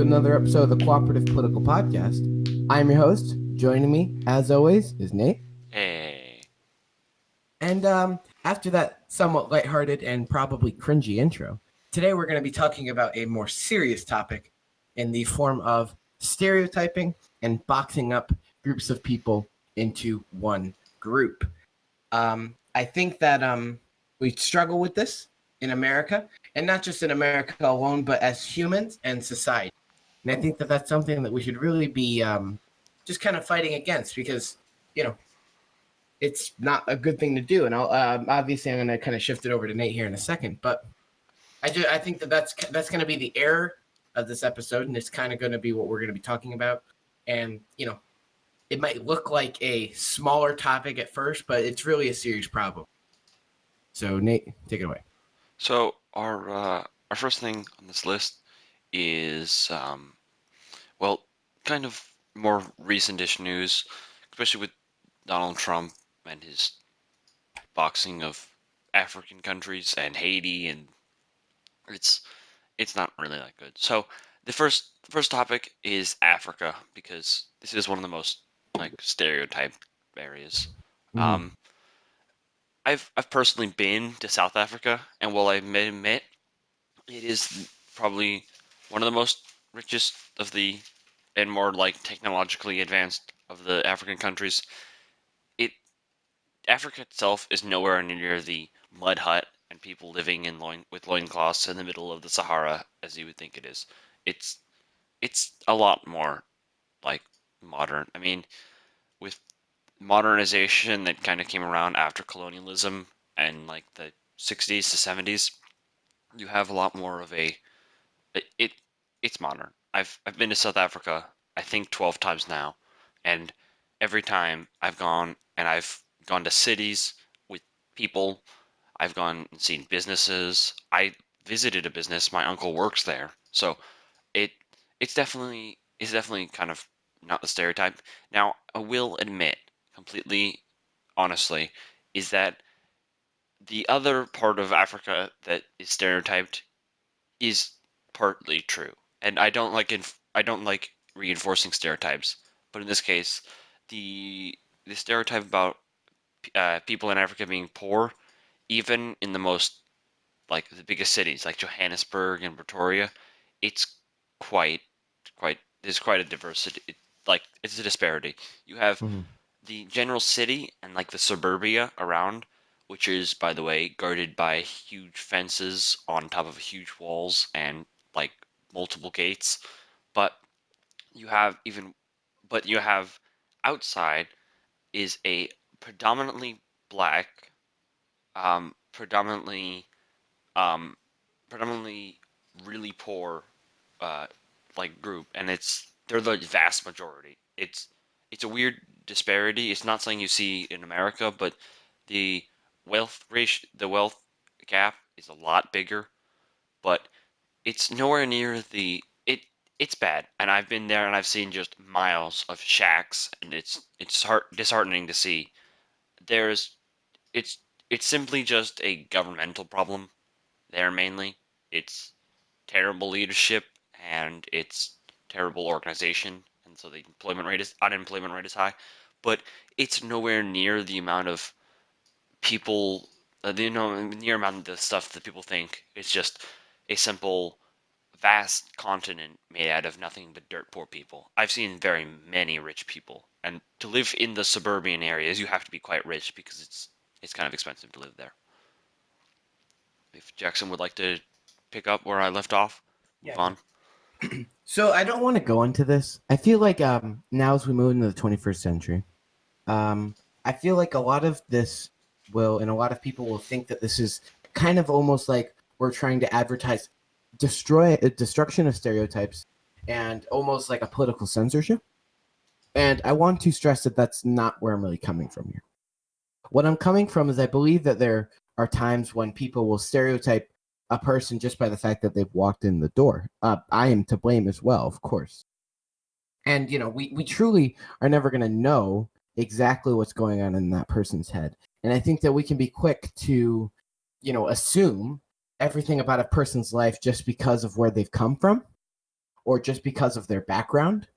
another episode of the Cooperative Political Podcast. I'm your host. Joining me, as always, is Nate. Hey. And after that somewhat lighthearted and probably cringy intro, today we're going to be talking about a more serious topic in the form of stereotyping and boxing up groups of people into one group. I think that we struggle with this in America, and not just in America alone, but as humans and society. And I think that that's something that we should really be just kind of fighting against because, it's not a good thing to do. And I'll obviously I'm going to kind of shift it over to Nate here in a second, but I think that that's going to be the error of this episode, and it's kind of going to be what we're going to be talking about. And it might look like a smaller topic at first, but it's really a serious problem. So Nate, take it away. So our first thing on this list is kind of more recent-ish news, especially with Donald Trump and his boxing of African countries and Haiti, and it's not really that good. So the first topic is Africa, because this is one of the most stereotyped areas. Mm-hmm. I've personally been to South Africa, and while I may admit it is probably one of the most richest of the and more technologically advanced of the African countries, Africa itself is nowhere near the mud hut and people living with loincloths in the middle of the Sahara as you would think it is. It's a lot more modern. I mean, with modernization that kind of came around after colonialism and the 60s to 70s, you have a lot more of it's modern. I've been to South Africa I think 12 times now, and every time I've gone to cities with people. I've gone and seen businesses. I visited a business. My uncle works there, so it it's definitely kind of not the stereotype. Now, I will admit, completely honestly, is that the other part of Africa that is stereotyped is partly true, and I don't like reinforcing stereotypes, but in this case, the stereotype about people in Africa being poor, even in the most the biggest cities like Johannesburg and Pretoria, it's quite there's quite a diversity. It's a disparity. You have Mm-hmm. the general city and the suburbia around, which is, by the way, guarded by huge fences on top of huge walls and multiple gates. But you have even but you have outside is a predominantly black, predominantly um, predominantly really poor uh, group, and they're the vast majority. It's a weird disparity. It's not something you see in America, but the the wealth gap is a lot bigger, but it's nowhere near it's bad. And I've been there and I've seen just miles of shacks, and it's disheartening to see. There's it's it's simply just a governmental problem there mainly. It's terrible leadership and it's terrible organization, and so the unemployment rate is high, but it's nowhere near the amount of people, near amount of the stuff that people think. It's just a simple, vast continent made out of nothing but dirt poor people. I've seen very many rich people, and to live in the suburban areas, you have to be quite rich because it's kind of expensive to live there. If Jackson would like to pick up where I left off, move on. So I don't want to go into this. I feel like now as we move into the 21st century, I feel like a lot of this and a lot of people will think that this is kind of almost like we're trying to advertise destruction of stereotypes and almost like a political censorship. And I want to stress that that's not where I'm really coming from here. What I'm coming from is I believe that there are times when people will stereotype a person just by the fact that they've walked in the door. I am to blame as well, of course. And, we truly are never going to know exactly what's going on in that person's head. And I think that we can be quick to, assume everything about a person's life just because of where they've come from, or just because of their background.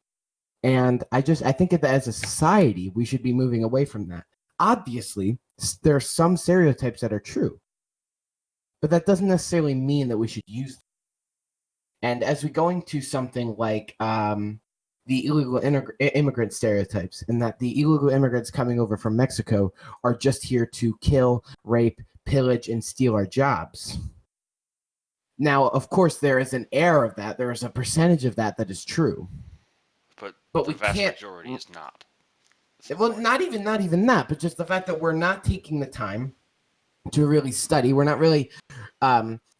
And I think that as a society, we should be moving away from that. Obviously, there are some stereotypes that are true, but that doesn't necessarily mean that we should use them. And as we go into something like the illegal immigrant stereotypes, and that the illegal immigrants coming over from Mexico are just here to kill, rape, pillage, and steal our jobs. Now, of course, there is an air of that. There is a percentage of that is true. But the we vast majority is not. Well, not even that, but just the fact that we're not taking the time to really study. We're not really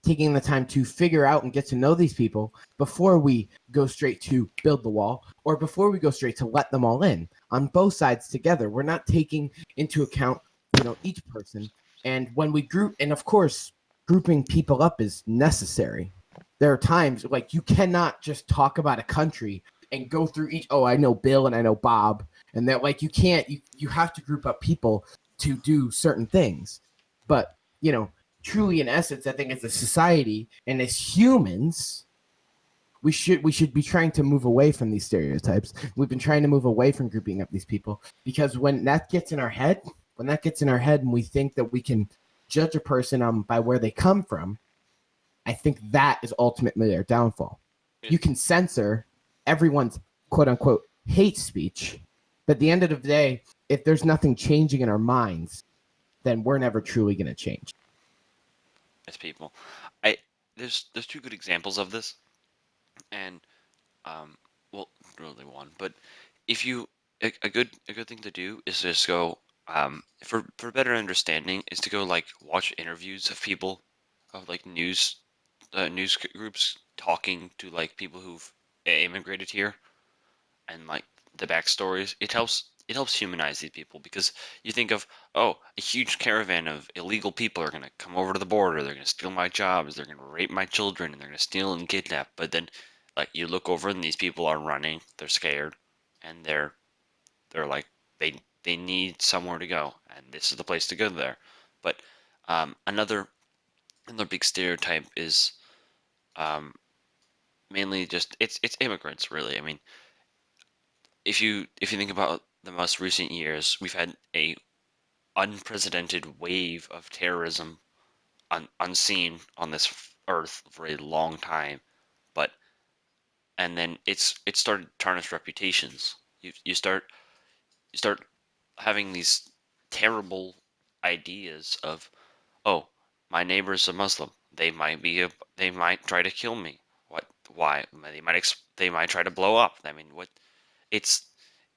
taking the time to figure out and get to know these people before we go straight to build the wall, or before we go straight to let them all in on both sides together. We're not taking into account, each person. And when we group, and of course, grouping people up is necessary. There are times like you cannot just talk about a country and go through each. Oh, I know Bill and I know Bob, and that like you can't. You have to group up people to do certain things. But truly, in essence, I think as a society and as humans, we should be trying to move away from these stereotypes. We've been trying to move away from grouping up these people, because when that gets in our head, and we think that we can judge a person by where they come from, I think that is ultimately their downfall. You can censor everyone's quote unquote hate speech, but at the end of the day, if there's nothing changing in our minds, then we're never truly going to change as people. There's two good examples of this, and well, really one, but if you a good thing to do is just go for better understanding is to go like watch interviews of people, of like news groups talking to like people who've immigrated here, and like the backstories. It helps humanize these people, because you think of, oh, a huge caravan of illegal people are going to come over to the border, they're going to steal my jobs, they're going to rape my children, and they're going to steal and kidnap. But then like you look over and these people are running, they're scared, and they're like they need somewhere to go, and this is the place to go there. But another big stereotype is mainly just it's immigrants, really. I mean, if you think about the most recent years, we've had a unprecedented wave of terrorism unseen on this earth for a long time. But and then it started to tarnish reputations. You start having these terrible ideas of, oh, my neighbor's a Muslim, they might try to kill me. What? Why? They might try to blow up. I mean, what? it's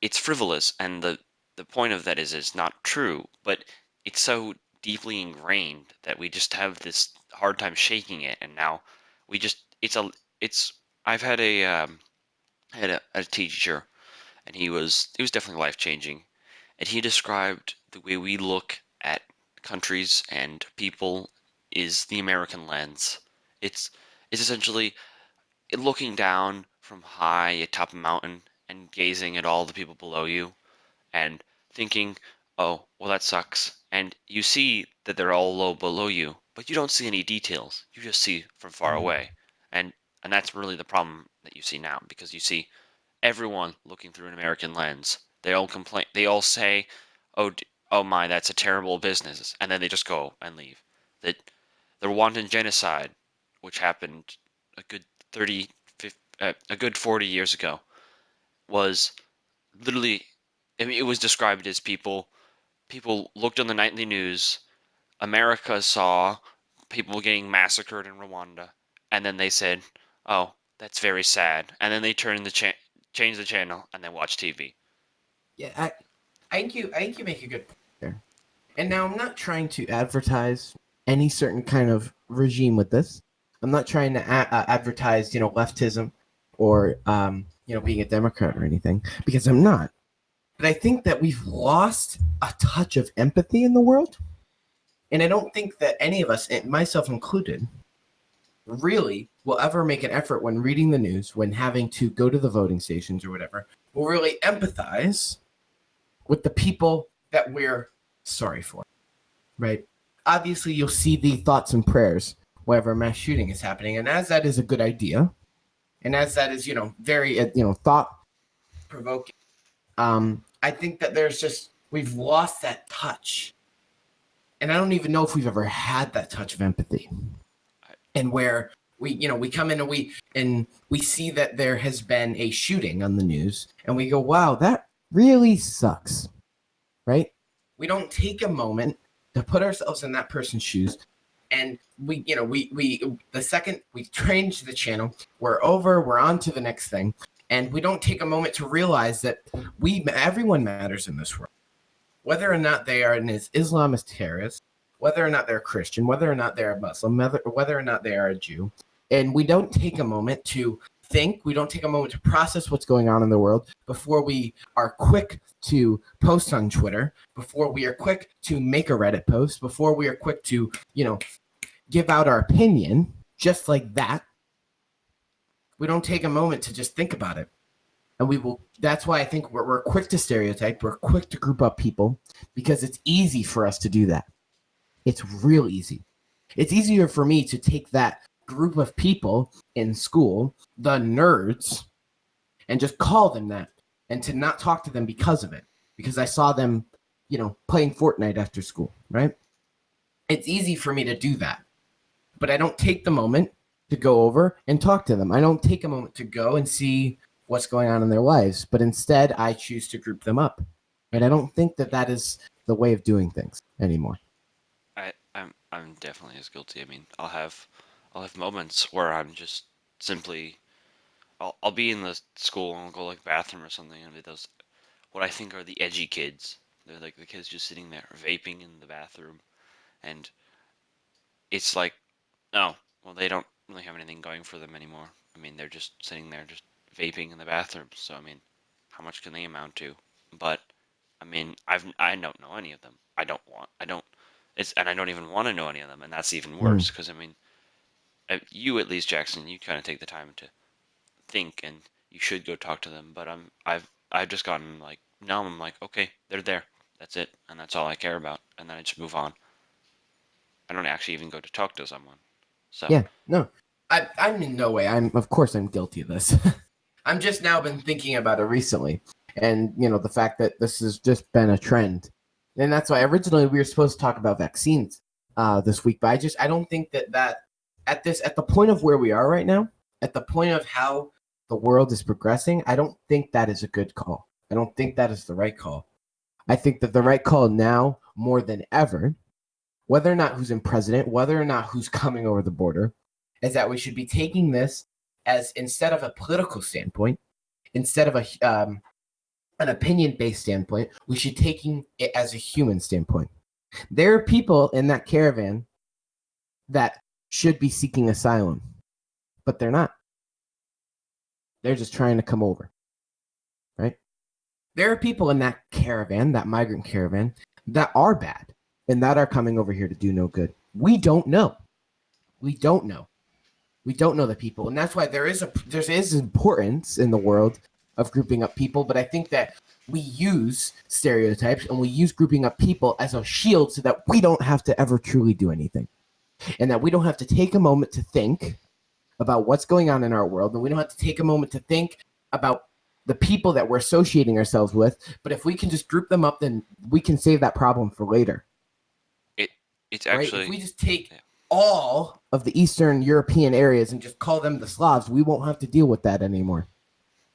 it's frivolous, and the point of that is it's not true, but it's so deeply ingrained that we just have this hard time shaking it. And now we just it's I've had a teacher, and it was definitely life changing, and he described the way we look at countries and people is the American lens. It's essentially looking down from high atop a mountain and gazing at all the people below you and thinking, oh, well, that sucks. And you see that they're all low below you, but you don't see any details. You just see from far away. And that's really the problem that you see now, because you see everyone looking through an American lens. They all complain. They all say, oh, oh my, that's a terrible business. And then they just go and leave. That the Rwandan genocide, which happened a good 30, a good 40 years ago, was literally, I mean, it was described as people looked on the nightly news, America saw people getting massacred in Rwanda, and then they said, oh, that's very sad. And then they turned change the channel and then watch TV. Yeah, I think you make a good point there. And now I'm not trying to advertise any certain kind of regime with this. I'm not trying to advertise, leftism or being a Democrat or anything, because I'm not. But I think that we've lost a touch of empathy in the world, and I don't think that any of us, myself included, really will ever make an effort when reading the news, when having to go to the voting stations or whatever, will really empathize with the people that we're sorry for, right? Obviously, you'll see the thoughts and prayers whenever a mass shooting is happening, and as that is a good idea, And as that is, very, thought provoking, I think that we've lost that touch. And I don't even know if we've ever had that touch of empathy. And where we come in and we see that there has been a shooting on the news and we go, wow, that really sucks. Right? We don't take a moment to put ourselves in that person's shoes. And we the second we change the channel, we're on to the next thing. And we don't take a moment to realize that everyone matters in this world. Whether or not they are an Islamist terrorist, whether or not they're Christian, whether or not they're a Muslim, whether or not they are a Jew. And we don't take a moment to think, we don't take a moment to process what's going on in the world before we are quick to post on Twitter, before we are quick to make a Reddit post, before we are quick to, give out our opinion just like that. We don't take a moment to just think about it. And that's why I think we're quick to stereotype, we're quick to group up people, because it's easy for us to do that. It's real easy. It's easier for me to take that group of people in school, the nerds, and just call them that, and to not talk to them because of it, because I saw them, playing Fortnite after school, right? It's easy for me to do that, but I don't take the moment to go over and talk to them. I don't take a moment to go and see what's going on in their lives, but instead I choose to group them up. And I don't think that is the way of doing things anymore. I'm definitely as guilty. I mean, I'll have moments where I'm just simply I'll be in the school and I'll go like bathroom or something and be those what I think are the edgy kids. They're like the kids just sitting there vaping in the bathroom, and it's like, oh, well, they don't really have anything going for them anymore. I mean, they're just sitting there just vaping in the bathroom. So I mean, how much can they amount to? But I mean, I don't know any of them. I don't, and I don't even want to know any of them, and that's even worse because I mean, you at least, Jackson, you kind of take the time to think, and you should go talk to them. But I've just gotten like, now I'm like, okay, they're there, that's it, and that's all I care about, and then I just move on. I don't actually even go to talk to someone. So yeah, no, I'm in no way. Of course I'm guilty of this. I'm just now been thinking about it recently, and the fact that this has just been a trend, and that's why originally we were supposed to talk about vaccines this week, but I don't think that at the point of where we are right now, at the point of how the world is progressing, I don't think that is a good call. I don't think that is the right call. I think that the right call now, more than ever, whether or not who's in president, whether or not who's coming over the border, is that we should be taking this as, instead of a political standpoint, instead of an opinion-based standpoint, we should taking it as a human standpoint. There are people in that caravan that should be seeking asylum, but they're not. They're just trying to come over, right? There are people in that caravan, that migrant caravan, that are bad and that are coming over here to do no good. We don't know. We don't know. We don't know the people, and that's why there is importance in the world of grouping up people. But I think that we use stereotypes and we use grouping up people as a shield so that we don't have to ever truly do anything, and that we don't have to take a moment to think about what's going on in our world, and we don't have to take a moment to think about the people that we're associating ourselves with. But if we can just group them up, then we can save that problem for later. It's actually right? If we just take all of the Eastern European areas and just call them the Slavs, we won't have to deal with that anymore.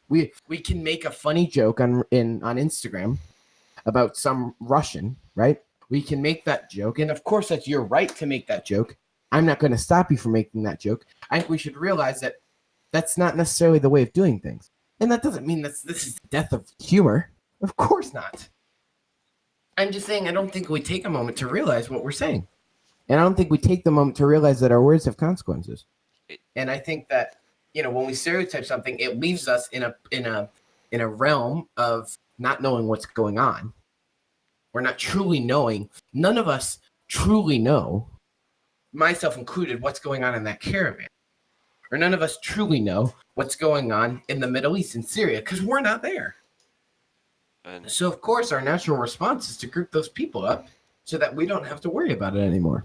We can make a funny joke on Instagram about some Russian, right? We can make that joke, and of course that's your right to make that joke. I'm not going to stop you from making that joke. I think we should realize that that's not necessarily the way of doing things. And that doesn't mean this is the death of humor. Of course not. I'm just saying I don't think we take a moment to realize what we're saying. And I don't think we take the moment to realize that our words have consequences. And I think that, when we stereotype something, it leaves us in a realm of not knowing what's going on. We're not truly knowing. None of us truly know, myself included, what's going on in that caravan. Or none of us truly know what's going on in the Middle East, in Syria, because we're not there. So, of course, our natural response is to group those people up so that we don't have to worry about it anymore.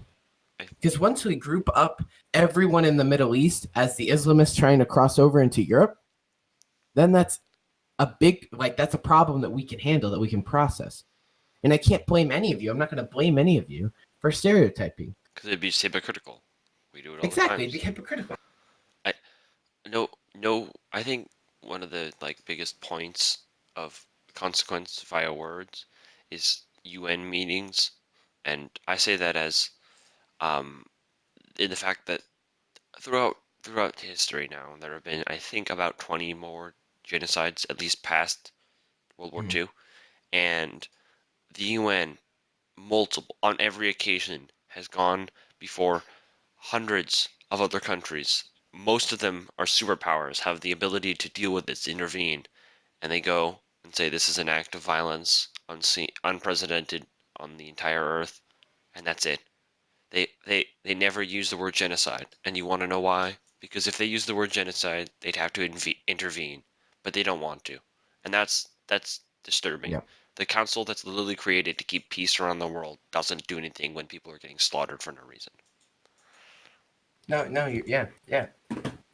Because once we group up everyone in the Middle East as the Islamists trying to cross over into Europe, then that's that's a problem that we can handle, that we can process. And I can't blame any of you. I'm not going to blame any of you for stereotyping. Because it'd be hypocritical. We do it all Exactly, the it'd be hypocritical. No. I think one of the biggest points of consequence via words is UN meetings, and I say that as in the fact that throughout history now there have been, I think, about 20 more genocides, at least past World War II, and the UN, multiple on every occasion, has gone before hundreds of other countries. Most of them are superpowers, have the ability to deal with this, intervene, and they go and say this is an act of violence, unprecedented on the entire earth, and that's it. They never use the word genocide, and you want to know why? Because if they use the word genocide, they'd have to intervene, but they don't want to, and that's disturbing. Yeah. The council that's literally created to keep peace around the world doesn't do anything when people are getting slaughtered for no reason. No, yeah.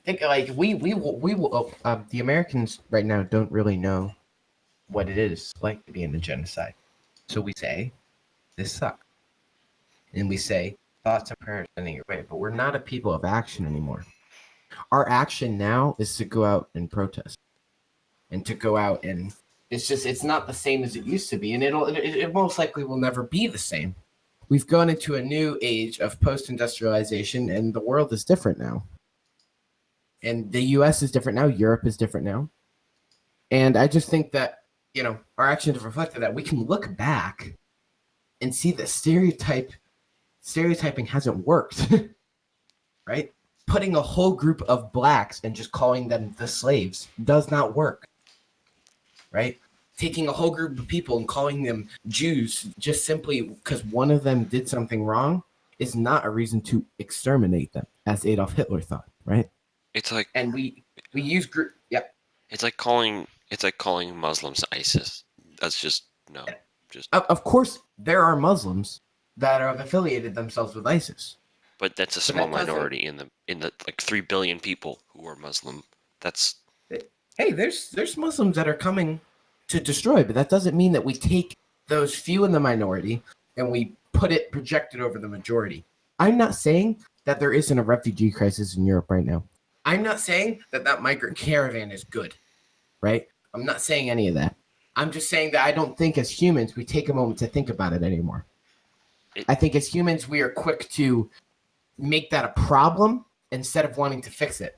Think the Americans right now don't really know what it is like to be in a genocide. So we say, this sucks. And we say, thoughts and prayers sending your way. But we're not a people of action anymore. Our action now is to go out and protest. And to go out and it's not the same as it used to be. And it most likely will never be the same. We've gone into a new age of post-industrialization, and the world is different now. And the US is different now. Europe is different now. And I just think that, our actions have reflected that. We can look back and see that stereotyping hasn't worked, right? Putting a whole group of blacks and just calling them the slaves does not work, right? Taking a whole group of people and calling them Jews just simply because one of them did something wrong is not a reason to exterminate them, as Adolf Hitler thought, right? It's like, and we use group. Yeah. it's like calling Muslims ISIS. That's just no. Just Of course, there are Muslims that have affiliated themselves with ISIS. But that's a small minority in the 3 billion people who are Muslim. That's Hey, there's Muslims that are coming to destroy, but that doesn't mean that we take those few in the minority and we project it over the majority. I'm not saying that there isn't a refugee crisis in Europe right now. I'm not saying that migrant caravan is good, right? I'm not saying any of that. I'm just saying that I don't think as humans we take a moment to think about it anymore. I think as humans we are quick to make that a problem instead of wanting to fix it.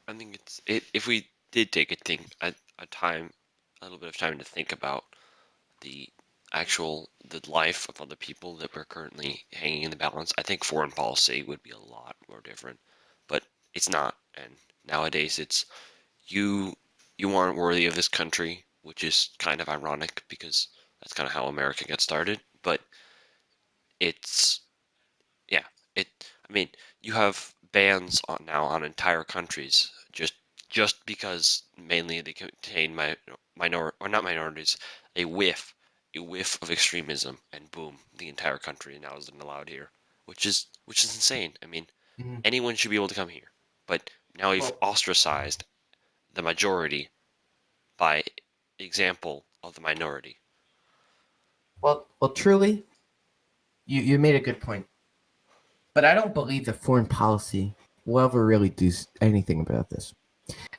I think if we did take a little bit of time to think about the life of other people that we're currently hanging in the balance, I think foreign policy would be a lot more different. But it's not, and nowadays it's you aren't worthy of this country, which is kind of ironic because that's kind of how America got started. But it's I mean, you have bans on entire countries just because mainly they contain not minorities, a whiff of extremism, and boom, the entire country now isn't allowed here, which is insane. I mean, anyone should be able to come here, but now we've ostracized the majority by example of the minority. Well, truly, you made a good point. But I don't believe that foreign policy will ever really do anything about this.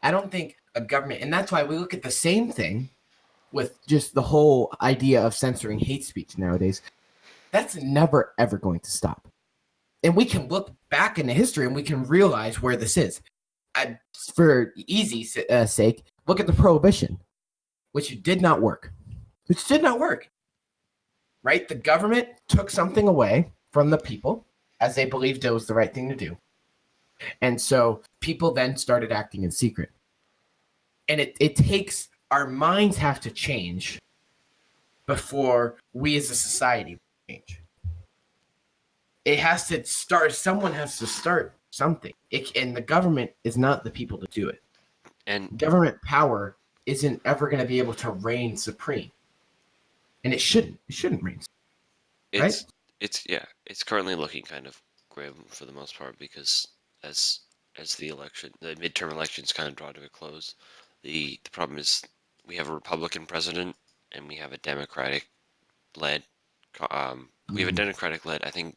I don't think a government, and that's why we look at the same thing with just the whole idea of censoring hate speech nowadays. That's never, ever going to stop. And we can look back into history and we can realize where this is. For easy sake, look at the Prohibition, which did not work. Right? The government took something away from the people as they believed it was the right thing to do. And so people then started acting in secret. And it takes, our minds have to change before we as a society change. It has to start, someone has to start something. And the government is not the people to do it. And government power isn't ever going to be able to reign supreme. And it shouldn't reign supreme. It's currently looking kind of grim for the most part because as the midterm elections kind of draw to a close, the problem is we have a Republican president and we have a Democratic led we have a Mm, Democratic led I think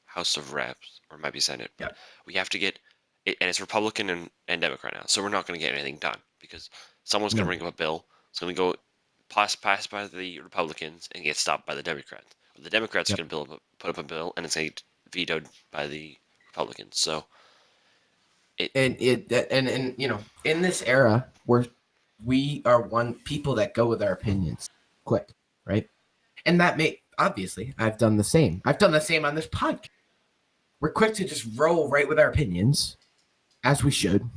House of Reps or it might be Senate, but yep. we have to get it, and it's Republican and Democrat now, so we're not going to get anything done because someone's going to No. bring up a bill. It's going to go pass by the Republicans and get stopped by the Democrats. The Democrats are Yep. going to put up a bill and it's going to get vetoed by the Republicans. So it And in this era where we are one people that go with our opinions quick, right? And that may obviously I've done the same. I've done the same on this podcast. We're quick to just roll right with our opinions, as we should,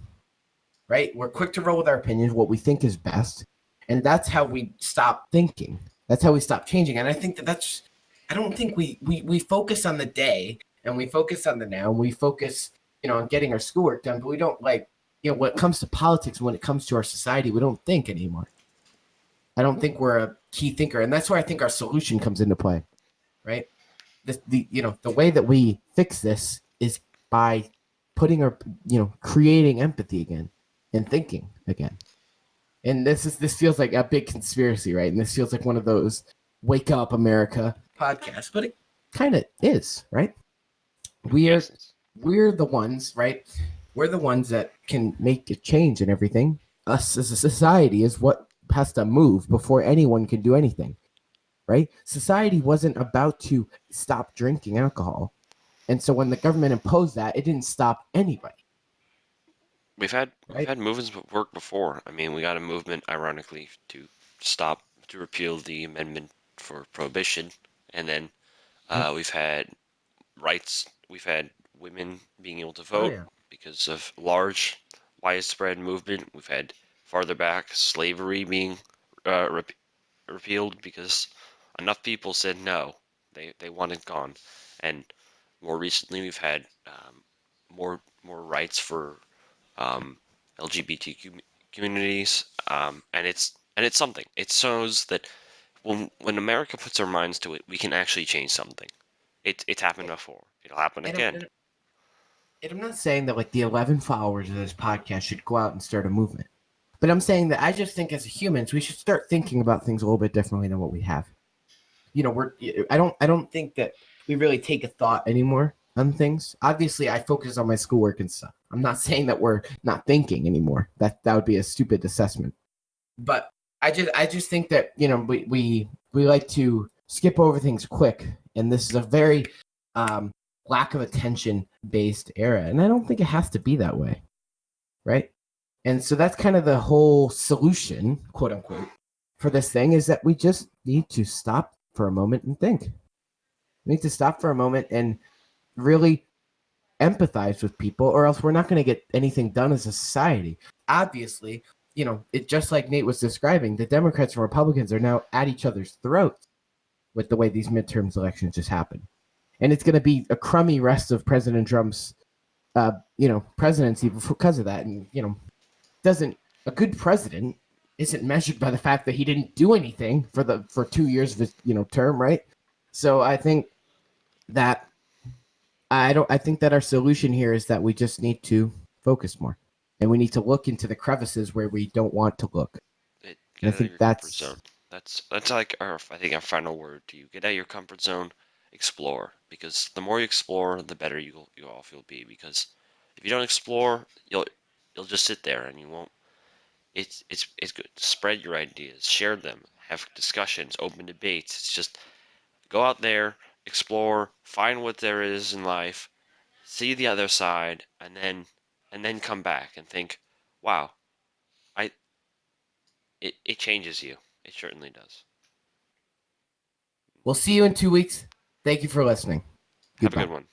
right? We're quick to roll with our opinions, what we think is best, and that's how we stop thinking. That's how we stop changing. And I think that's. I don't think we focus on the day and we focus on the now and we focus on getting our schoolwork done, but we don't when it comes to politics, when it comes to our society, we don't think anymore. I don't think we're a key thinker, and that's where I think our solution comes into play, right? The way that we fix this is by putting our creating empathy again and thinking again. And this feels like a big conspiracy, right? And this feels like one of those wake up America podcasts, but it kind of is, right? We are yes, we're the ones, right? We're the ones that can make a change in everything. Us as a society is what has to move before anyone can do anything, right? Society wasn't about to stop drinking alcohol. And so when the government imposed that, it didn't stop anybody, we've right? had movements work before. I mean, we got a movement, ironically, to repeal the amendment for prohibition, and then Yep. we've had rights. We've had women being able to Oh vote yeah. because of large, widespread movement. We've had farther back slavery being repealed because enough people said no. They want it gone, and more recently we've had more rights for um, LGBTQ communities, and it's something. It shows that when America puts our minds to it, we can actually change something. It's happened before. It'll happen And, I'm- again. and, and I'm not saying that like the 11 followers of this podcast should go out and start a movement. But I'm saying that I just think as humans, we should start thinking about things a little bit differently than what we have. We're I don't think that we really take a thought anymore on things. Obviously, I focus on my schoolwork and stuff. I'm not saying that we're not thinking anymore. That would be a stupid assessment. But I just think that we like to skip over things quick, and this is a very um, lack of attention based era, and I don't think it has to be that way, right? And so that's kind of the whole solution, quote unquote, for this thing is that we just need to stop for a moment and think. We need to stop for a moment and really empathize with people, or else we're not going to get anything done as a society. Obviously, it just like Nate was describing, the Democrats and Republicans are now at each other's throats with the way these midterms elections just happened. And it's going to be a crummy rest of President Trump's, presidency because of that. And, doesn't a good president isn't measured by the fact that he didn't do anything for 2 years of his term, right? So I think that I think that our solution here is that we just need to focus more, and we need to look into the crevices where we don't want to look. And I Get out of think your comfort that's zone. That's like I think our final word to you. Get out of your comfort zone, explore. Because the more you explore, the better you all will be. Because if you don't explore, you'll just sit there and you won't. It's good. Spread your ideas, share them, have discussions, open debates. It's just go out there, explore, find what there is in life, see the other side, and then come back and think, wow, I it changes you. It certainly does. we'll see you in 2 weeks. Thank you for listening. Have a good Goodbye. one.